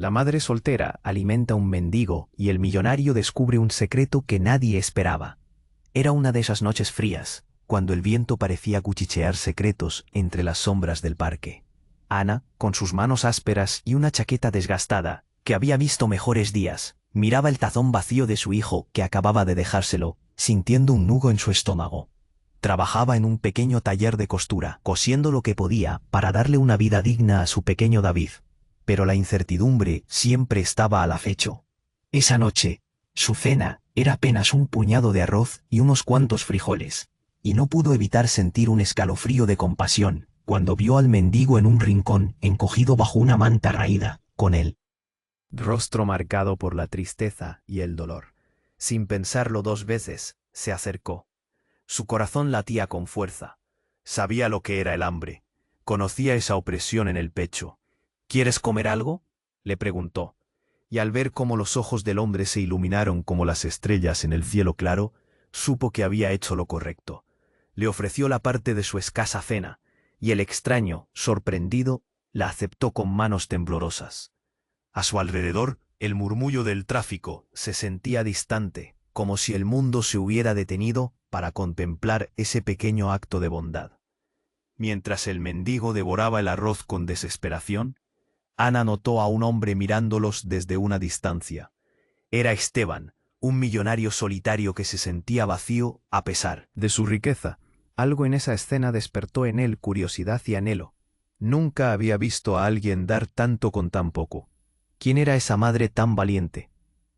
La madre soltera alimenta a un mendigo y el millonario descubre un secreto que nadie esperaba. Era una de esas noches frías, cuando el viento parecía cuchichear secretos entre las sombras del parque. Ana, con sus manos ásperas y una chaqueta desgastada, que había visto mejores días, miraba el tazón vacío de su hijo que acababa de dejárselo, sintiendo un nudo en su estómago. Trabajaba en un pequeño taller de costura, cosiendo lo que podía para darle una vida digna a su pequeño David. Pero la incertidumbre siempre estaba al acecho. Esa noche, su cena era apenas un puñado de arroz y unos cuantos frijoles, y no pudo evitar sentir un escalofrío de compasión cuando vio al mendigo en un rincón encogido bajo una manta raída, con el rostro marcado por la tristeza y el dolor. Sin pensarlo dos veces, se acercó. Su corazón latía con fuerza. Sabía lo que era el hambre. Conocía esa opresión en el pecho. ¿Quieres comer algo?, le preguntó, y al ver cómo los ojos del hombre se iluminaron como las estrellas en el cielo claro, supo que había hecho lo correcto. Le ofreció la parte de su escasa cena, y el extraño, sorprendido, la aceptó con manos temblorosas. A su alrededor, el murmullo del tráfico se sentía distante, como si el mundo se hubiera detenido para contemplar ese pequeño acto de bondad. Mientras el mendigo devoraba el arroz con desesperación, Ana notó a un hombre mirándolos desde una distancia. Era Esteban, un millonario solitario que se sentía vacío a pesar de su riqueza. Algo en esa escena despertó en él curiosidad y anhelo. Nunca había visto a alguien dar tanto con tan poco. ¿Quién era esa madre tan valiente?,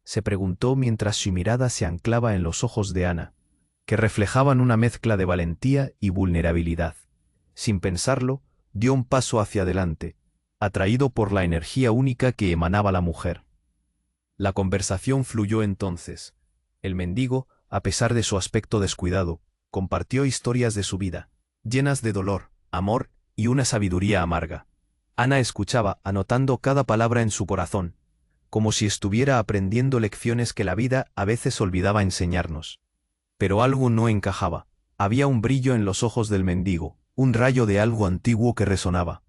se preguntó mientras su mirada se anclaba en los ojos de Ana, que reflejaban una mezcla de valentía y vulnerabilidad. Sin pensarlo, dio un paso hacia adelante, atraído por la energía única que emanaba la mujer. La conversación fluyó entonces. El mendigo, a pesar de su aspecto descuidado, compartió historias de su vida, llenas de dolor, amor y una sabiduría amarga. Ana escuchaba, anotando cada palabra en su corazón, como si estuviera aprendiendo lecciones que la vida a veces olvidaba enseñarnos. Pero algo no encajaba. Había un brillo en los ojos del mendigo, un rayo de algo antiguo que resonaba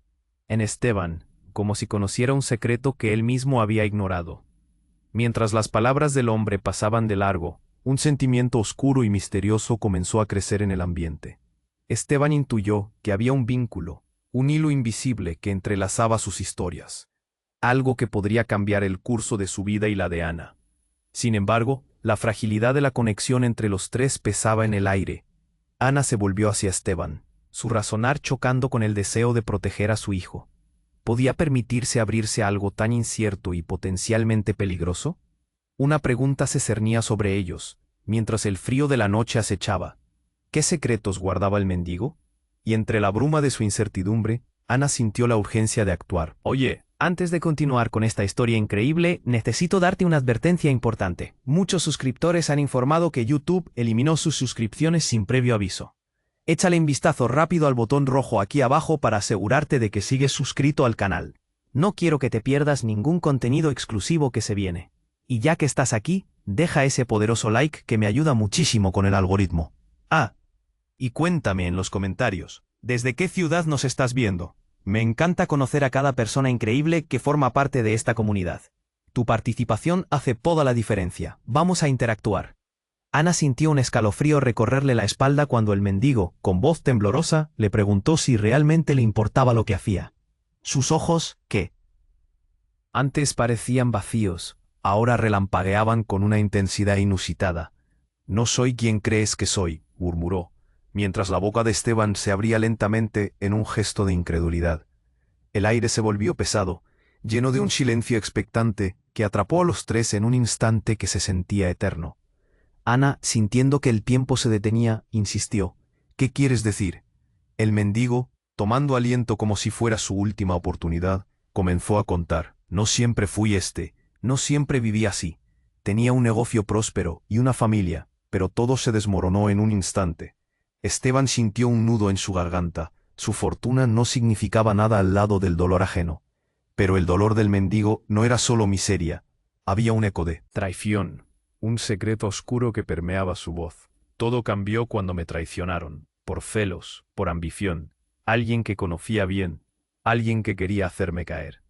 en Esteban, como si conociera un secreto que él mismo había ignorado. Mientras las palabras del hombre pasaban de largo, un sentimiento oscuro y misterioso comenzó a crecer en el ambiente. Esteban intuyó que había un vínculo, un hilo invisible que entrelazaba sus historias, algo que podría cambiar el curso de su vida y la de Ana. Sin embargo, la fragilidad de la conexión entre los tres pesaba en el aire. Ana se volvió hacia Esteban, su razonar chocando con el deseo de proteger a su hijo. ¿Podía permitirse abrirse a algo tan incierto y potencialmente peligroso? Una pregunta se cernía sobre ellos, mientras el frío de la noche acechaba. ¿Qué secretos guardaba el mendigo? Y entre la bruma de su incertidumbre, Ana sintió la urgencia de actuar. Oye, antes de continuar con esta historia increíble, necesito darte una advertencia importante. Muchos suscriptores han informado que YouTube eliminó sus suscripciones sin previo aviso. Échale un vistazo rápido al botón rojo aquí abajo para asegurarte de que sigues suscrito al canal. No quiero que te pierdas ningún contenido exclusivo que se viene. Y ya que estás aquí, deja ese poderoso like que me ayuda muchísimo con el algoritmo. Ah, y cuéntame en los comentarios, ¿desde qué ciudad nos estás viendo? Me encanta conocer a cada persona increíble que forma parte de esta comunidad. Tu participación hace toda la diferencia. Vamos a interactuar. Ana sintió un escalofrío recorrerle la espalda cuando el mendigo, con voz temblorosa, le preguntó si realmente le importaba lo que hacía. Sus ojos, que antes parecían vacíos, ahora relampagueaban con una intensidad inusitada. No soy quien crees que soy, murmuró, mientras la boca de Esteban se abría lentamente en un gesto de incredulidad. El aire se volvió pesado, lleno de un silencio expectante que atrapó a los tres en un instante que se sentía eterno. Ana, sintiendo que el tiempo se detenía, insistió. ¿Qué quieres decir? El mendigo, tomando aliento como si fuera su última oportunidad, comenzó a contar. No siempre fui no siempre viví así. Tenía un negocio próspero y una familia, pero todo se desmoronó en un instante. Esteban sintió un nudo en su garganta. Su fortuna no significaba nada al lado del dolor ajeno. Pero el dolor del mendigo no era solo miseria. Había un eco de traición. Un secreto oscuro que permeaba su voz. Todo cambió cuando me traicionaron, por celos, por ambición, alguien que conocía bien, alguien que quería hacerme caer.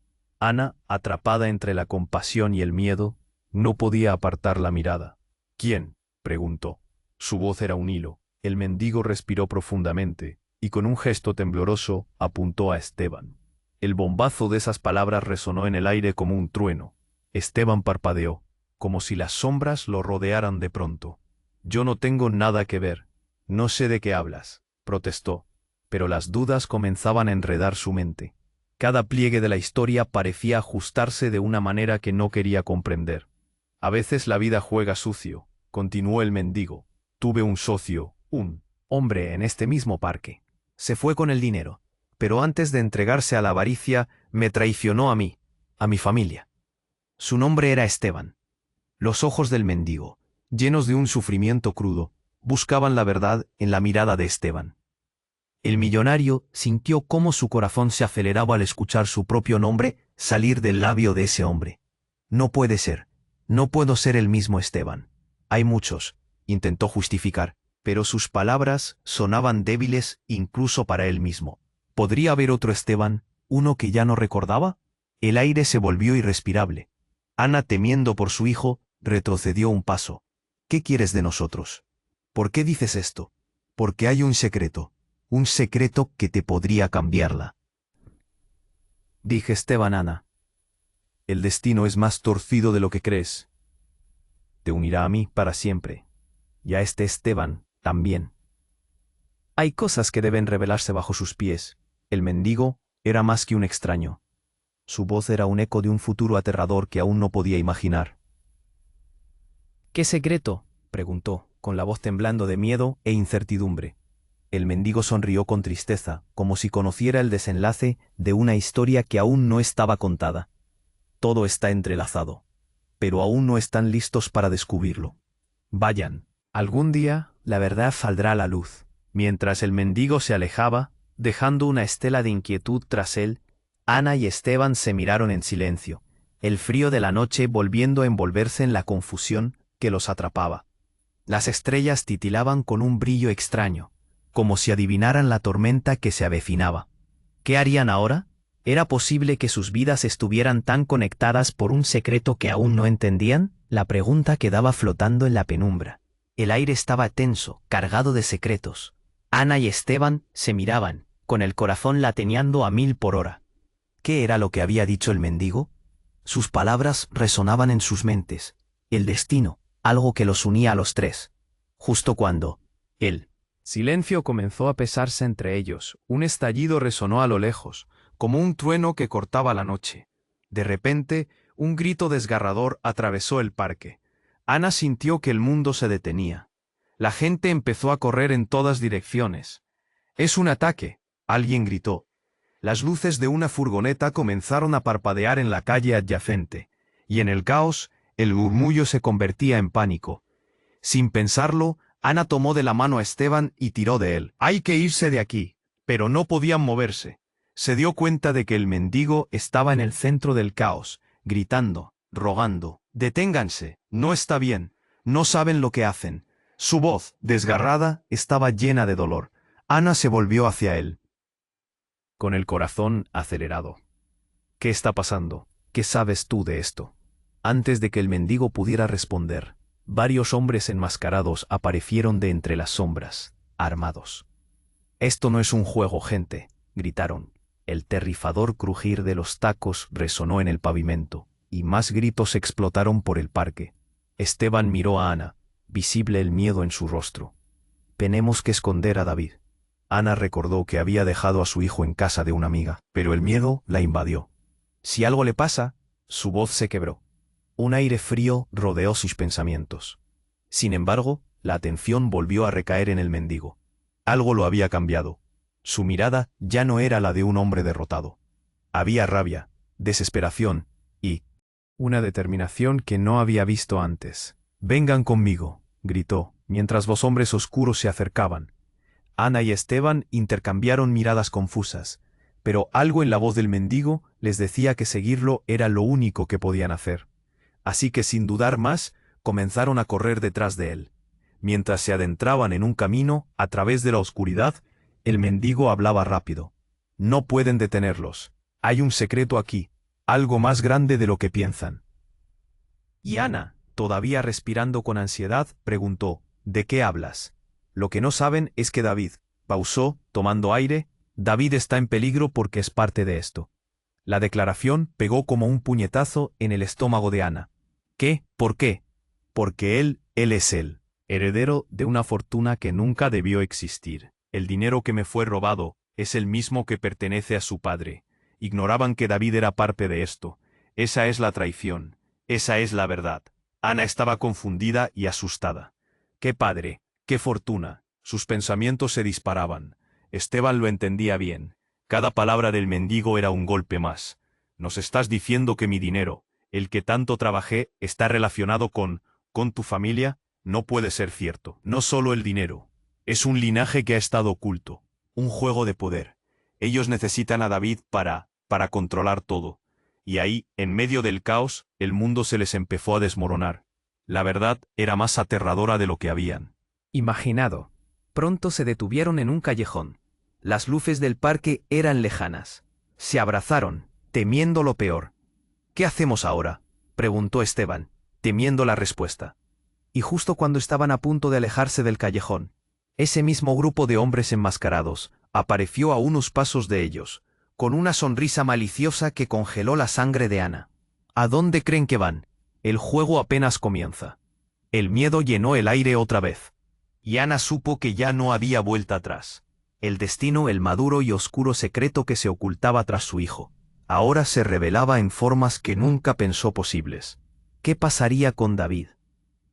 Ana, atrapada entre la compasión y el miedo, no podía apartar la mirada. ¿Quién?, preguntó. Su voz era un hilo. El mendigo respiró profundamente, y con un gesto tembloroso apuntó a Esteban. El bombazo de esas palabras resonó en el aire como un trueno. Esteban parpadeó, como si las sombras lo rodearan de pronto. Yo no tengo nada que ver. No sé de qué hablas, protestó, pero las dudas comenzaban a enredar su mente. Cada pliegue de la historia parecía ajustarse de una manera que no quería comprender. A veces la vida juega sucio, continuó el mendigo. Tuve un socio, un hombre en este mismo parque. Se fue con el dinero, pero antes de entregarse a la avaricia, me traicionó a mí, a mi familia. Su nombre era Esteban. Los ojos del mendigo, llenos de un sufrimiento crudo, buscaban la verdad en la mirada de Esteban. El millonario sintió cómo su corazón se aceleraba al escuchar su propio nombre salir del labio de ese hombre. No puede ser. No puedo ser el mismo Esteban. Hay muchos, intentó justificar, pero sus palabras sonaban débiles incluso para él mismo. ¿Podría haber otro Esteban, uno que ya no recordaba? El aire se volvió irrespirable. Ana, temiendo por su hijo, retrocedió un paso. ¿Qué quieres de nosotros? ¿Por qué dices esto? Porque hay un secreto que te podría cambiarla. Dije Esteban, Ana. El destino es más torcido de lo que crees. Te unirá a mí para siempre. Y a este Esteban también. Hay cosas que deben revelarse bajo sus pies. El mendigo era más que un extraño. Su voz era un eco de un futuro aterrador que aún no podía imaginar. ¿Qué secreto?, preguntó, con la voz temblando de miedo e incertidumbre. El mendigo sonrió con tristeza, como si conociera el desenlace de una historia que aún no estaba contada. Todo está entrelazado, pero aún no están listos para descubrirlo. Vayan, algún día la verdad saldrá a la luz. Mientras el mendigo se alejaba, dejando una estela de inquietud tras él, Ana y Esteban se miraron en silencio, el frío de la noche volviendo a envolverse en la confusión que los atrapaba. Las estrellas titilaban con un brillo extraño, como si adivinaran la tormenta que se avecinaba. ¿Qué harían ahora? ¿Era posible que sus vidas estuvieran tan conectadas por un secreto que aún no entendían? La pregunta quedaba flotando en la penumbra. El aire estaba tenso, cargado de secretos. Ana y Esteban se miraban, con el corazón lateneando a 1000 por hora. ¿Qué era lo que había dicho el mendigo? Sus palabras resonaban en sus mentes. El destino, algo que los unía a los tres. Justo cuando el silencio comenzó a pesarse entre ellos, un estallido resonó a lo lejos, como un trueno que cortaba la noche. De repente, un grito desgarrador atravesó el parque. Ana sintió que el mundo se detenía. La gente empezó a correr en todas direcciones. «¡Es un ataque!», alguien gritó. Las luces de una furgoneta comenzaron a parpadear en la calle adyacente, y en el caos, el murmullo se convertía en pánico. Sin pensarlo, Ana tomó de la mano a Esteban y tiró de él. «Hay que irse de aquí», pero no podían moverse. Se dio cuenta de que el mendigo estaba en el centro del caos, gritando, rogando. «Deténganse, no está bien, no saben lo que hacen». Su voz, desgarrada, estaba llena de dolor. Ana se volvió hacia él, con el corazón acelerado. «¿Qué está pasando? ¿Qué sabes tú de esto?». Antes de que el mendigo pudiera responder, varios hombres enmascarados aparecieron de entre las sombras, armados. «Esto no es un juego, gente», gritaron. El terrificador crujir de los tacos resonó en el pavimento, y más gritos explotaron por el parque. Esteban miró a Ana, visible el miedo en su rostro. «Tenemos que esconder a David». Ana recordó que había dejado a su hijo en casa de una amiga, pero el miedo la invadió. «Si algo le pasa», su voz se quebró. Un aire frío rodeó sus pensamientos. Sin embargo, la atención volvió a recaer en el mendigo. Algo lo había cambiado. Su mirada ya no era la de un hombre derrotado. Había rabia, desesperación y una determinación que no había visto antes. «Vengan conmigo», gritó, mientras los hombres oscuros se acercaban. Ana y Esteban intercambiaron miradas confusas, pero algo en la voz del mendigo les decía que seguirlo era lo único que podían hacer. Así que sin dudar más, comenzaron a correr detrás de él. Mientras se adentraban en un camino a través de la oscuridad, el mendigo hablaba rápido. «No pueden detenerlos. Hay un secreto aquí. Algo más grande de lo que piensan. Y Ana, todavía respirando con ansiedad, preguntó, ¿de qué hablas? Lo que no saben es que David, pausó, tomando aire, David está en peligro porque es parte de esto. La declaración pegó como un puñetazo en el estómago de Ana. ¿Qué? ¿Por qué? Porque él es él, heredero de una fortuna que nunca debió existir. El dinero que me fue robado es el mismo que pertenece a su padre. Ignoraban que David era parte de esto. Esa es la traición. Esa es la verdad. Ana estaba confundida y asustada. ¿Qué padre? ¿Qué fortuna? Sus pensamientos se disparaban. Esteban lo entendía bien. Cada palabra del mendigo era un golpe más. Nos estás diciendo que mi dinero, el que tanto trabajé, está relacionado con tu familia. No puede ser cierto. No solo el dinero. Es un linaje que ha estado oculto. Un juego de poder. Ellos necesitan a David para controlar todo. Y ahí, en medio del caos, el mundo se les empezó a desmoronar. La verdad era más aterradora de lo que habían imaginado. Pronto se detuvieron en un callejón. Las luces del parque eran lejanas. Se abrazaron, temiendo lo peor. ¿Qué hacemos ahora?, preguntó Esteban, temiendo la respuesta. Y justo cuando estaban a punto de alejarse del callejón, ese mismo grupo de hombres enmascarados apareció a unos pasos de ellos, con una sonrisa maliciosa que congeló la sangre de Ana. ¿A dónde creen que van? El juego apenas comienza. El miedo llenó el aire otra vez. Y Ana supo que ya no había vuelta atrás. El destino, el maduro y oscuro secreto que se ocultaba tras su hijo, ahora se revelaba en formas que nunca pensó posibles. ¿Qué pasaría con David?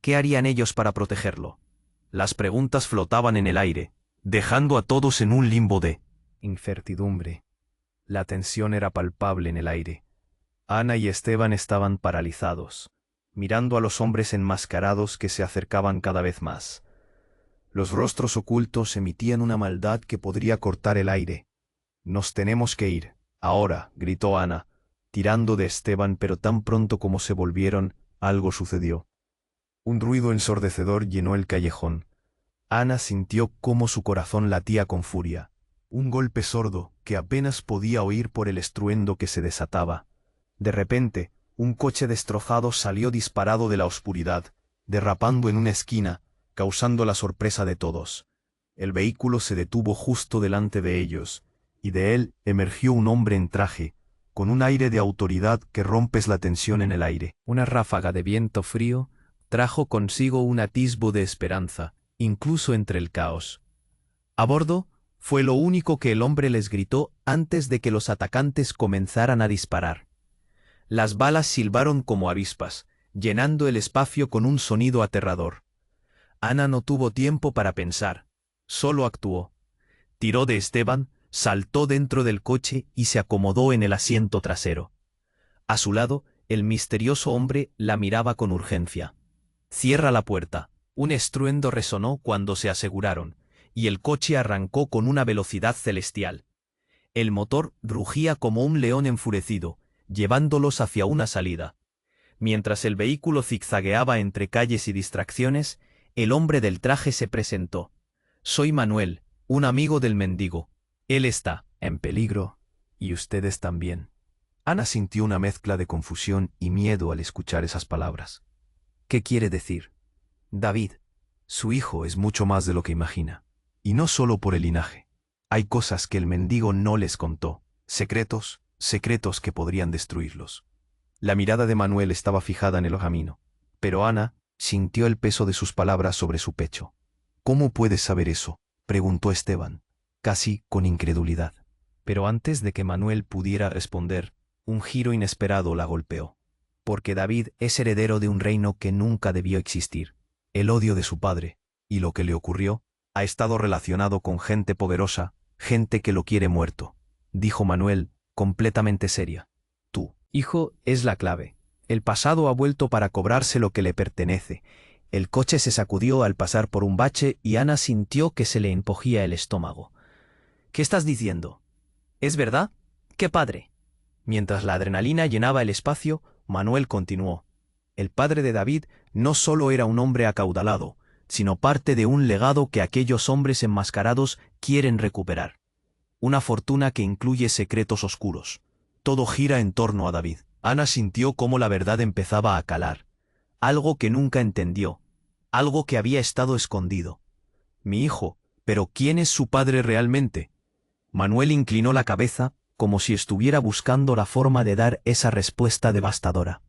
¿Qué harían ellos para protegerlo? Las preguntas flotaban en el aire, dejando a todos en un limbo de incertidumbre. La tensión era palpable en el aire. Ana y Esteban estaban paralizados, mirando a los hombres enmascarados que se acercaban cada vez más. Los rostros ocultos emitían una maldad que podría cortar el aire. «Nos tenemos que ir, ahora», gritó Ana, tirando de Esteban, pero tan pronto como se volvieron, algo sucedió. Un ruido ensordecedor llenó el callejón. Ana sintió cómo su corazón latía con furia. Un golpe sordo que apenas podía oír por el estruendo que se desataba. De repente, un coche destrozado salió disparado de la oscuridad, derrapando en una esquina, causando la sorpresa de todos. El vehículo se detuvo justo delante de ellos, y de él emergió un hombre en traje, con un aire de autoridad que rompes la tensión en el aire. Una ráfaga de viento frío trajo consigo un atisbo de esperanza, incluso entre el caos. A bordo, fue lo único que el hombre les gritó antes de que los atacantes comenzaran a disparar. Las balas silbaron como avispas, llenando el espacio con un sonido aterrador. Ana no tuvo tiempo para pensar, solo actuó. Tiró de Esteban, saltó dentro del coche y se acomodó en el asiento trasero. A su lado, el misterioso hombre la miraba con urgencia. «Cierra la puerta». Un estruendo resonó cuando se aseguraron, y el coche arrancó con una velocidad celestial. El motor rugía como un león enfurecido, llevándolos hacia una salida. Mientras el vehículo zigzagueaba entre calles y distracciones, el hombre del traje se presentó. «Soy Manuel, un amigo del mendigo. Él está en peligro, y ustedes también». Ana sintió una mezcla de confusión y miedo al escuchar esas palabras. ¿Qué quiere decir? David, su hijo, es mucho más de lo que imagina. Y no solo por el linaje. Hay cosas que el mendigo no les contó, secretos que podrían destruirlos. La mirada de Manuel estaba fijada en el camino, pero Ana sintió el peso de sus palabras sobre su pecho. «¿Cómo puedes saber eso?», preguntó Esteban, casi con incredulidad. Pero antes de que Manuel pudiera responder, un giro inesperado la golpeó. Porque David es heredero de un reino que nunca debió existir. El odio de su padre, y lo que le ocurrió, ha estado relacionado con gente poderosa, gente que lo quiere muerto, dijo Manuel, completamente seria. «Tú, hijo, es la clave. El pasado ha vuelto para cobrarse lo que le pertenece». El coche se sacudió al pasar por un bache y Ana sintió que se le encogía el estómago. «¿Qué estás diciendo? ¿Es verdad? ¡Qué padre!». Mientras la adrenalina llenaba el espacio, Manuel continuó. El padre de David no solo era un hombre acaudalado, sino parte de un legado que aquellos hombres enmascarados quieren recuperar. Una fortuna que incluye secretos oscuros. Todo gira en torno a David. Ana sintió cómo la verdad empezaba a calar. Algo que nunca entendió. Algo que había estado escondido. Mi hijo, pero ¿quién es su padre realmente? Manuel inclinó la cabeza, como si estuviera buscando la forma de dar esa respuesta devastadora.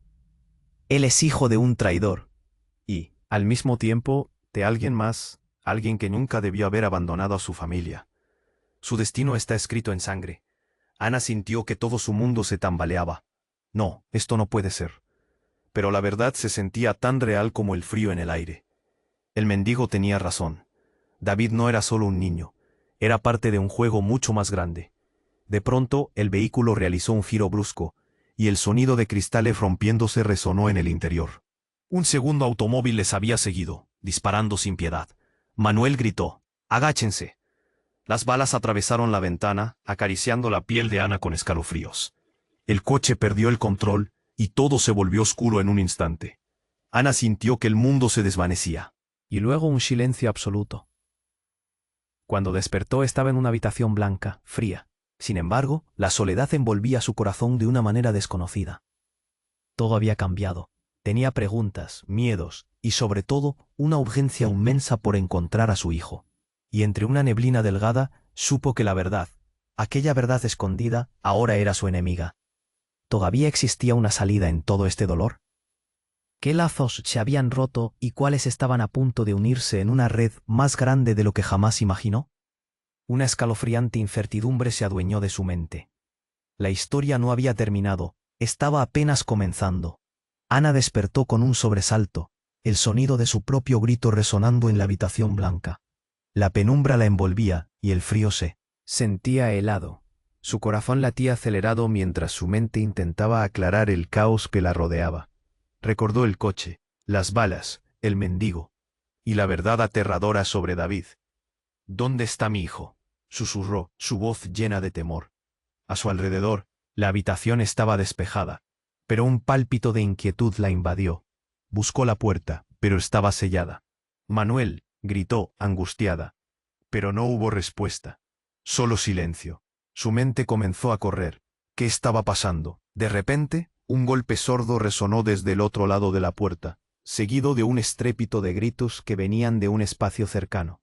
Él es hijo de un traidor. Y, al mismo tiempo, de alguien más, alguien que nunca debió haber abandonado a su familia. Su destino está escrito en sangre. Ana sintió que todo su mundo se tambaleaba. No, esto no puede ser. Pero la verdad se sentía tan real como el frío en el aire. El mendigo tenía razón. David no era solo un niño, era parte de un juego mucho más grande. De pronto, el vehículo realizó un giro brusco, y el sonido de cristales rompiéndose resonó en el interior. Un segundo automóvil les había seguido, disparando sin piedad. Manuel gritó: «¡Agáchense!». Las balas atravesaron la ventana, acariciando la piel de Ana con escalofríos. El coche perdió el control, y todo se volvió oscuro en un instante. Ana sintió que el mundo se desvanecía. Y luego un silencio absoluto. Cuando despertó estaba en una habitación blanca, fría. Sin embargo, la soledad envolvía su corazón de una manera desconocida. Todo había cambiado. Tenía preguntas, miedos y, sobre todo, una urgencia inmensa por encontrar a su hijo. Y entre una neblina delgada, supo que la verdad, aquella verdad escondida, ahora era su enemiga. ¿Todavía existía una salida en todo este dolor? ¿Qué lazos se habían roto y cuáles estaban a punto de unirse en una red más grande de lo que jamás imaginó? Una escalofriante incertidumbre se adueñó de su mente. La historia no había terminado, estaba apenas comenzando. Ana despertó con un sobresalto, el sonido de su propio grito resonando en la habitación blanca. La penumbra la envolvía y el frío se sentía helado. Su corazón latía acelerado mientras su mente intentaba aclarar el caos que la rodeaba. Recordó el coche, las balas, el mendigo, y la verdad aterradora sobre David. «¿Dónde está mi hijo?», susurró, su voz llena de temor. A su alrededor, la habitación estaba despejada, pero un pálpito de inquietud la invadió. Buscó la puerta, pero estaba sellada. «Manuel», gritó, angustiada. Pero no hubo respuesta. Solo silencio. Su mente comenzó a correr. ¿Qué estaba pasando? De repente, un golpe sordo resonó desde el otro lado de la puerta, seguido de un estrépito de gritos que venían de un espacio cercano.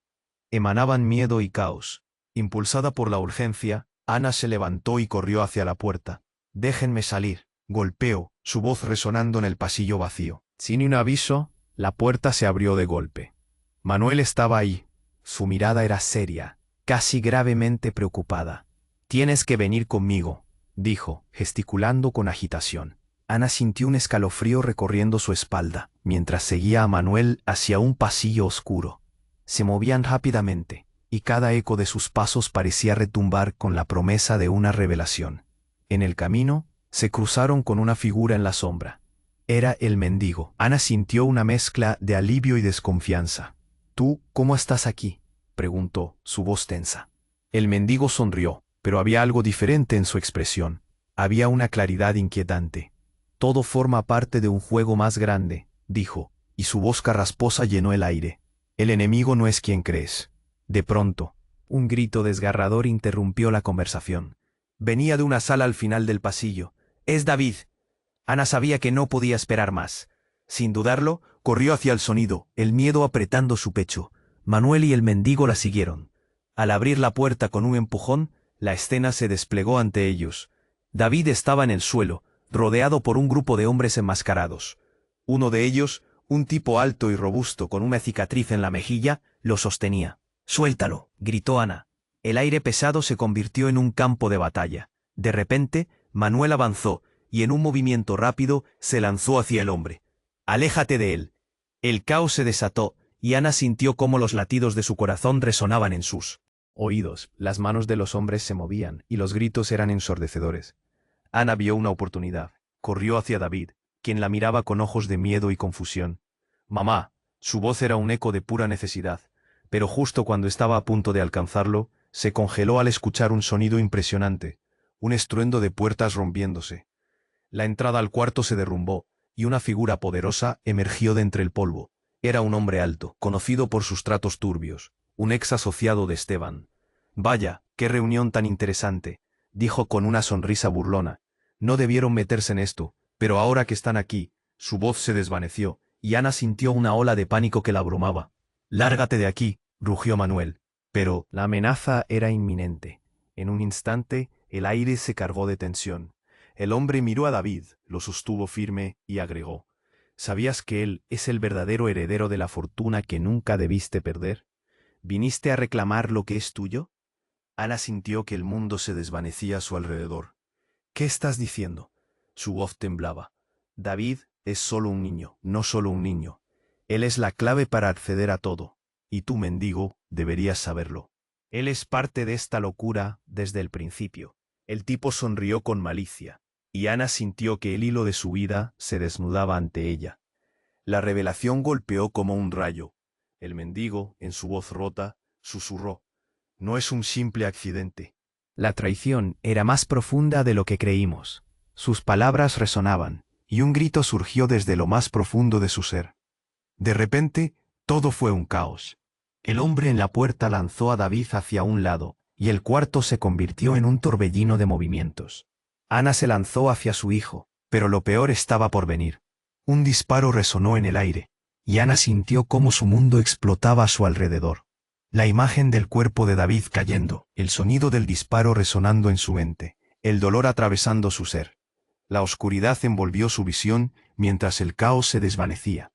Emanaban miedo y caos. Impulsada por la urgencia, Ana se levantó y corrió hacia la puerta. «Déjenme salir», golpeó, su voz resonando en el pasillo vacío. Sin un aviso, la puerta se abrió de golpe. Manuel estaba ahí. Su mirada era seria, casi gravemente preocupada. «Tienes que venir conmigo», dijo, gesticulando con agitación. Ana sintió un escalofrío recorriendo su espalda, mientras seguía a Manuel hacia un pasillo oscuro. Se movían rápidamente, y cada eco de sus pasos parecía retumbar con la promesa de una revelación. En el camino, se cruzaron con una figura en la sombra. Era el mendigo. Ana sintió una mezcla de alivio y desconfianza. «¿Tú, cómo estás aquí?», preguntó, su voz tensa. El mendigo sonrió, pero había algo diferente en su expresión. Había una claridad inquietante. «Todo forma parte de un juego más grande», dijo, y su voz carrasposa llenó el aire. «El enemigo no es quien crees». De pronto, un grito desgarrador interrumpió la conversación. Venía de una sala al final del pasillo. «¡Es David!». Ana sabía que no podía esperar más. Sin dudarlo, corrió hacia el sonido, el miedo apretando su pecho. Manuel y el mendigo la siguieron. Al abrir la puerta con un empujón, la escena se desplegó ante ellos. David estaba en el suelo, rodeado por un grupo de hombres enmascarados. Uno de ellos, un tipo alto y robusto con una cicatriz en la mejilla, lo sostenía. «Suéltalo», gritó Ana. El aire pesado se convirtió en un campo de batalla. De repente, Manuel avanzó, y en un movimiento rápido se lanzó hacia el hombre. «Aléjate de él». El caos se desató, y Ana sintió cómo los latidos de su corazón resonaban en sus oídos. Las manos de los hombres se movían, y los gritos eran ensordecedores. Ana vio una oportunidad. Corrió hacia David, quien la miraba con ojos de miedo y confusión. «Mamá». Su voz era un eco de pura necesidad, pero justo cuando estaba a punto de alcanzarlo, se congeló al escuchar un sonido impresionante, un estruendo de puertas rompiéndose. La entrada al cuarto se derrumbó, y una figura poderosa emergió de entre el polvo. Era un hombre alto, conocido por sus tratos turbios, un ex asociado de Esteban. «Vaya, qué reunión tan interesante», dijo con una sonrisa burlona. No debieron meterse en esto, pero ahora que están aquí, su voz se desvaneció, y Ana sintió una ola de pánico que la abrumaba. «Lárgate de aquí», rugió Manuel. Pero la amenaza era inminente. En un instante, el aire se cargó de tensión. El hombre miró a David, lo sostuvo firme y agregó: «¿Sabías que él es el verdadero heredero de la fortuna que nunca debiste perder? ¿Viniste a reclamar lo que es tuyo?» Ana sintió que el mundo se desvanecía a su alrededor. «¿Qué estás diciendo?» Su voz temblaba. «David es solo un niño, no solo un niño. Él es la clave para acceder a todo. Y tú, mendigo, deberías saberlo. Él es parte de esta locura desde el principio». El tipo sonrió con malicia, y Ana sintió que el hilo de su vida se desnudaba ante ella. La revelación golpeó como un rayo. El mendigo, en su voz rota, susurró: «No es un simple accidente». La traición era más profunda de lo que creímos. Sus palabras resonaban, y un grito surgió desde lo más profundo de su ser. De repente, todo fue un caos. El hombre en la puerta lanzó a David hacia un lado, y el cuarto se convirtió en un torbellino de movimientos. Ana se lanzó hacia su hijo, pero lo peor estaba por venir. Un disparo resonó en el aire, y Ana sintió cómo su mundo explotaba a su alrededor. La imagen del cuerpo de David cayendo, el sonido del disparo resonando en su mente, el dolor atravesando su ser. La oscuridad envolvió su visión mientras el caos se desvanecía.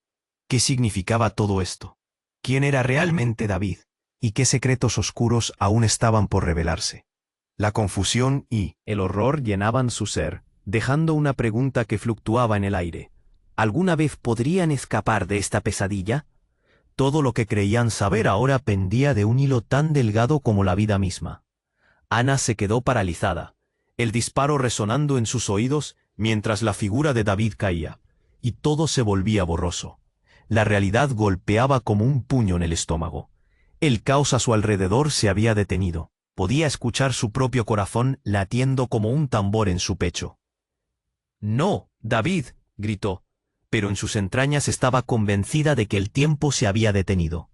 ¿Qué significaba todo esto? ¿Quién era realmente David? ¿Y qué secretos oscuros aún estaban por revelarse? La confusión y el horror llenaban su ser, dejando una pregunta que fluctuaba en el aire. ¿Alguna vez podrían escapar de esta pesadilla? Todo lo que creían saber ahora pendía de un hilo tan delgado como la vida misma. Ana se quedó paralizada, el disparo resonando en sus oídos mientras la figura de David caía, y todo se volvía borroso. La realidad golpeaba como un puño en el estómago. El caos a su alrededor se había detenido. Podía escuchar su propio corazón latiendo como un tambor en su pecho. «No, David», gritó, pero en sus entrañas estaba convencida de que el tiempo se había detenido.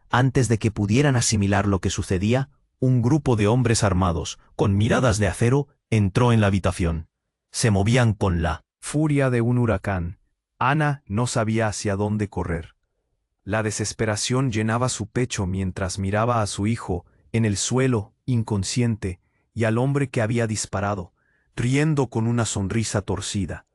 Antes de que pudieran asimilar lo que sucedía, un grupo de hombres armados, con miradas de acero, entró en la habitación. Se movían con la furia de un huracán. Ana no sabía hacia dónde correr. La desesperación llenaba su pecho mientras miraba a su hijo, en el suelo, inconsciente, y al hombre que había disparado, riendo con una sonrisa torcida.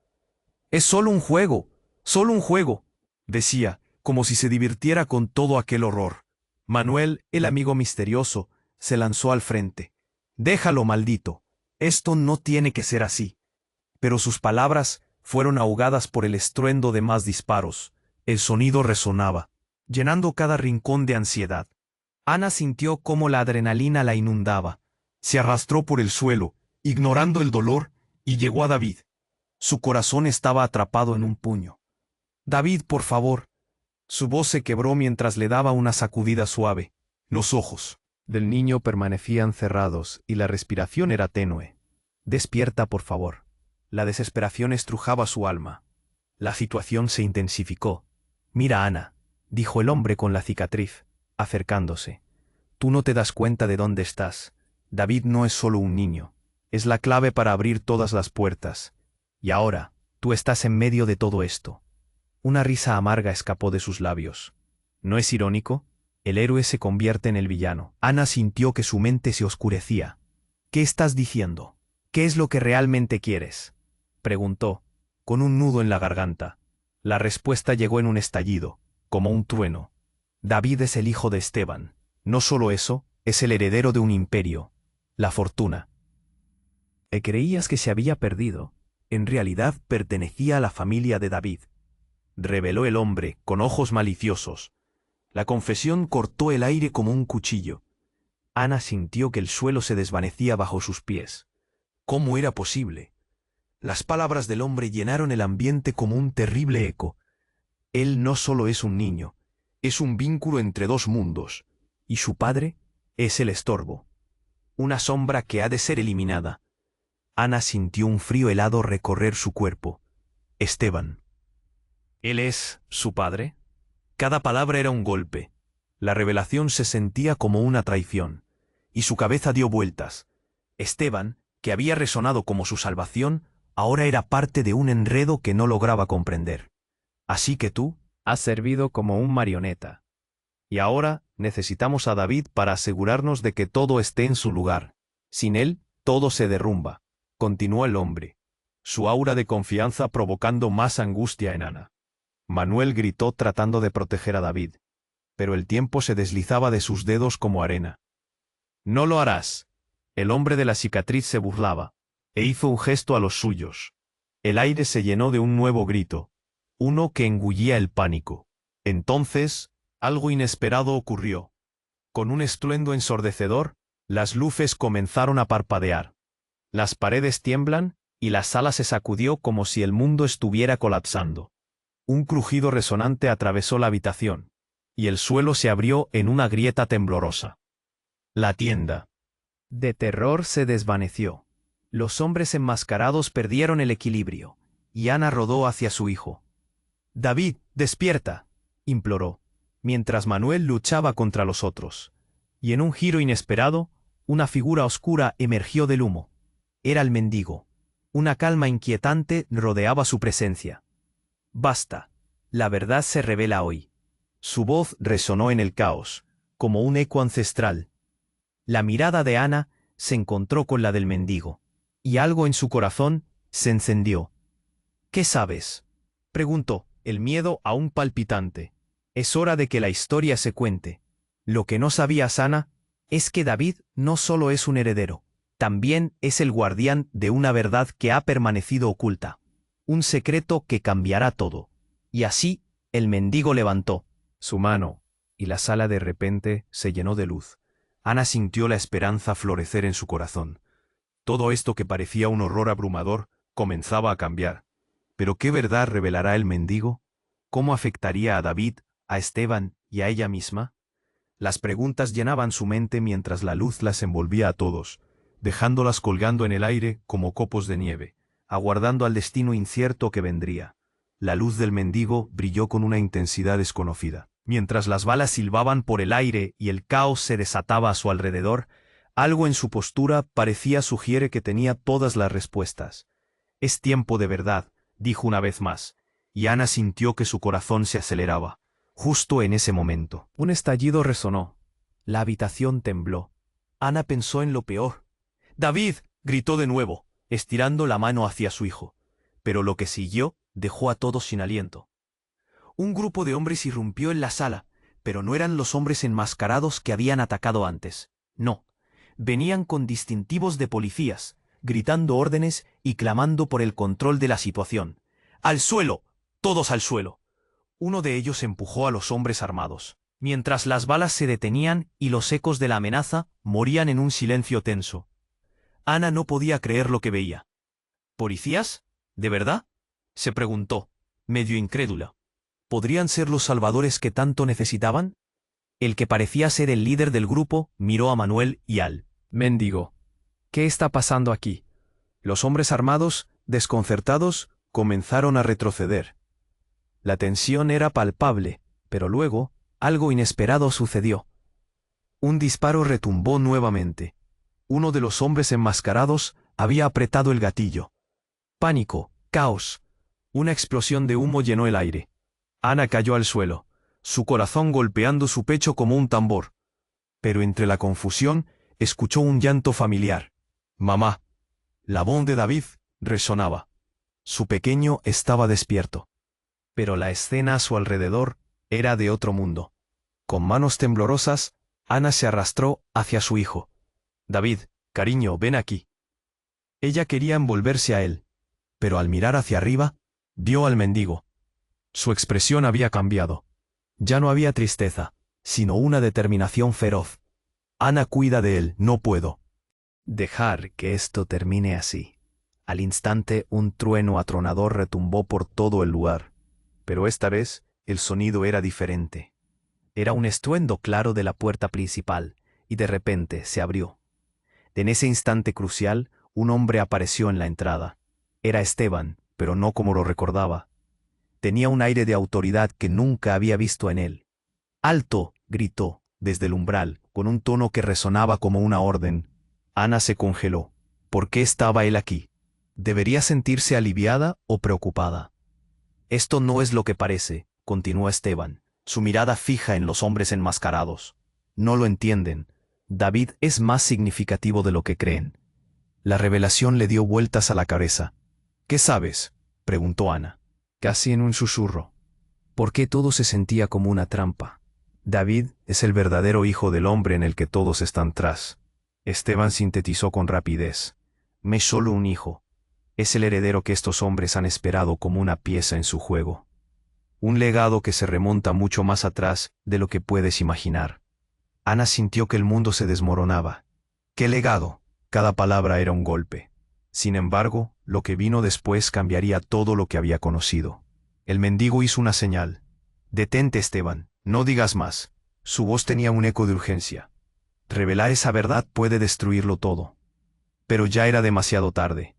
«Es solo un juego», decía, como si se divirtiera con todo aquel horror. Manuel, el amigo misterioso, se lanzó al frente. «Déjalo, maldito. Esto no tiene que ser así». Pero sus palabras fueron ahogadas por el estruendo de más disparos. El sonido resonaba, llenando cada rincón de ansiedad. Ana sintió cómo la adrenalina la inundaba. Se arrastró por el suelo, ignorando el dolor, y llegó a David. Su corazón estaba atrapado en un puño. «David, por favor». Su voz se quebró mientras le daba una sacudida suave. Los ojos del niño permanecían cerrados y la respiración era tenue. «Despierta, por favor». La desesperación estrujaba su alma. La situación se intensificó. «Mira, Ana», dijo el hombre con la cicatriz, acercándose. «Tú no te das cuenta de dónde estás. David no es solo un niño. Es la clave para abrir todas las puertas. Y ahora, tú estás en medio de todo esto». Una risa amarga escapó de sus labios. ¿No es irónico? El héroe se convierte en el villano. Ana sintió que su mente se oscurecía. «¿Qué estás diciendo? ¿Qué es lo que realmente quieres?», preguntó, con un nudo en la garganta. La respuesta llegó en un estallido, como un trueno. «David es el hijo de Esteban. No solo eso, es el heredero de un imperio, la fortuna». Creías que se había perdido. En realidad pertenecía a la familia de David, reveló el hombre, con ojos maliciosos. La confesión cortó el aire como un cuchillo. Ana sintió que el suelo se desvanecía bajo sus pies. ¿Cómo era posible? Las palabras del hombre llenaron el ambiente como un terrible eco. Él no solo es un niño, es un vínculo entre dos mundos, y su padre es el estorbo, una sombra que ha de ser eliminada. Ana sintió un frío helado recorrer su cuerpo. Esteban. ¿Él es su padre? Cada palabra era un golpe. La revelación se sentía como una traición, y su cabeza dio vueltas. Esteban, que había resonado como su salvación, ahora era parte de un enredo que no lograba comprender. Así que tú has servido como un marioneta. Y ahora necesitamos a David para asegurarnos de que todo esté en su lugar. Sin él, todo se derrumba, continuó el hombre, su aura de confianza provocando más angustia en Ana. Manuel gritó tratando de proteger a David, pero el tiempo se deslizaba de sus dedos como arena. «No lo harás». El hombre de la cicatriz se burlaba, e hizo un gesto a los suyos. El aire se llenó de un nuevo grito, uno que engullía el pánico. Entonces, algo inesperado ocurrió. Con un estruendo ensordecedor, las luces comenzaron a parpadear. Las paredes tiemblan, y la sala se sacudió como si el mundo estuviera colapsando. Un crujido resonante atravesó la habitación, y el suelo se abrió en una grieta temblorosa. La tienda de terror se desvaneció. Los hombres enmascarados perdieron el equilibrio, y Ana rodó hacia su hijo. «David, despierta», imploró, mientras Manuel luchaba contra los otros. Y en un giro inesperado, una figura oscura emergió del humo. Era el mendigo. Una calma inquietante rodeaba su presencia. «Basta. La verdad se revela hoy». Su voz resonó en el caos, como un eco ancestral. La mirada de Ana se encontró con la del mendigo, y algo en su corazón se encendió. «¿Qué sabes?», preguntó, el miedo aún palpitante. «Es hora de que la historia se cuente». Lo que no sabía Ana es que David no solo es un heredero, también es el guardián de una verdad que ha permanecido oculta. Un secreto que cambiará todo. Y así, el mendigo levantó su mano, y la sala de repente se llenó de luz. Ana sintió la esperanza florecer en su corazón. Todo esto que parecía un horror abrumador comenzaba a cambiar. ¿Pero qué verdad revelará el mendigo? ¿Cómo afectaría a David, a Esteban y a ella misma? Las preguntas llenaban su mente mientras la luz las envolvía a todos, dejándolas colgando en el aire como copos de nieve, aguardando al destino incierto que vendría. La luz del mendigo brilló con una intensidad desconocida. Mientras las balas silbaban por el aire y el caos se desataba a su alrededor, algo en su postura parecía sugiere que tenía todas las respuestas. «Es tiempo de verdad», dijo una vez más, y Ana sintió que su corazón se aceleraba. Justo en ese momento, un estallido resonó. La habitación tembló. Ana pensó en lo peor. «¡David!», gritó de nuevo, estirando la mano hacia su hijo. Pero lo que siguió dejó a todos sin aliento. Un grupo de hombres irrumpió en la sala, pero no eran los hombres enmascarados que habían atacado antes. No, venían con distintivos de policías, gritando órdenes y clamando por el control de la situación. «¡Al suelo! ¡Todos al suelo!». Uno de ellos empujó a los hombres armados, mientras las balas se detenían y los ecos de la amenaza morían en un silencio tenso. Ana no podía creer lo que veía. «¿Policías? ¿De verdad?», se preguntó, medio incrédula. ¿Podrían ser los salvadores que tanto necesitaban? El que parecía ser el líder del grupo miró a Manuel y al mendigo. «¿Qué está pasando aquí?». Los hombres armados, desconcertados, comenzaron a retroceder. La tensión era palpable, pero luego, algo inesperado sucedió. Un disparo retumbó nuevamente. Uno de los hombres enmascarados había apretado el gatillo. Pánico, caos. Una explosión de humo llenó el aire. Ana cayó al suelo, su corazón golpeando su pecho como un tambor. Pero entre la confusión, escuchó un llanto familiar. «Mamá». La voz de David resonaba. Su pequeño estaba despierto. Pero la escena a su alrededor era de otro mundo. Con manos temblorosas, Ana se arrastró hacia su hijo. «David, cariño, ven aquí». Ella quería envolverse a él, pero al mirar hacia arriba, vio al mendigo. Su expresión había cambiado. Ya no había tristeza, sino una determinación feroz. «Ana, cuida de él, no puedo dejar que esto termine así». Al instante, un trueno atronador retumbó por todo el lugar. Pero esta vez, el sonido era diferente. Era un estruendo claro de la puerta principal, y de repente se abrió. En ese instante crucial, un hombre apareció en la entrada. Era Esteban, pero no como lo recordaba. Tenía un aire de autoridad que nunca había visto en él. «¡Alto!», gritó, desde el umbral, con un tono que resonaba como una orden. Ana se congeló. ¿Por qué estaba él aquí? Debería sentirse aliviada o preocupada. Esto no es lo que parece, continuó Esteban, su mirada fija en los hombres enmascarados. No lo entienden. David es más significativo de lo que creen. La revelación le dio vueltas a la cabeza. ¿Qué sabes?, preguntó Ana, casi en un susurro. ¿Por qué todo se sentía como una trampa? David es el verdadero hijo del hombre en el que todos están tras. Esteban sintetizó con rapidez. Me es solo un hijo. Es el heredero que estos hombres han esperado como una pieza en su juego. Un legado que se remonta mucho más atrás de lo que puedes imaginar. Ana sintió que el mundo se desmoronaba. ¿Qué legado? Cada palabra era un golpe. Sin embargo, lo que vino después cambiaría todo lo que había conocido. El mendigo hizo una señal. Detente, Esteban, no digas más. Su voz tenía un eco de urgencia. Revelar esa verdad puede destruirlo todo. Pero ya era demasiado tarde.